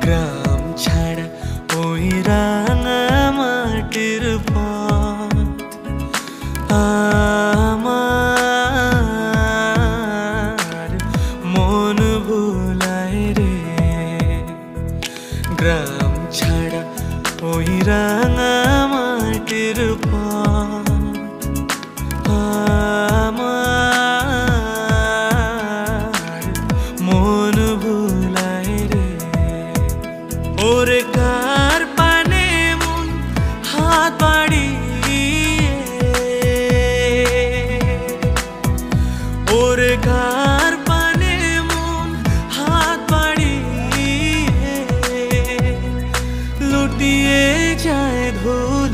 গ্রাম ছাড়া ওই রাঙা মাটির পথ আমার মন ভুলায় রে। গ্রাম ছাড়া ওই রাঙা মাটির পথ আমার মন ভুলায় রে। ওরে কার পানে মন হাত বাড়িয়ে, ওরে কার পানে মন হাত বাড়িয়ে লুটিয়ে যায় ধূল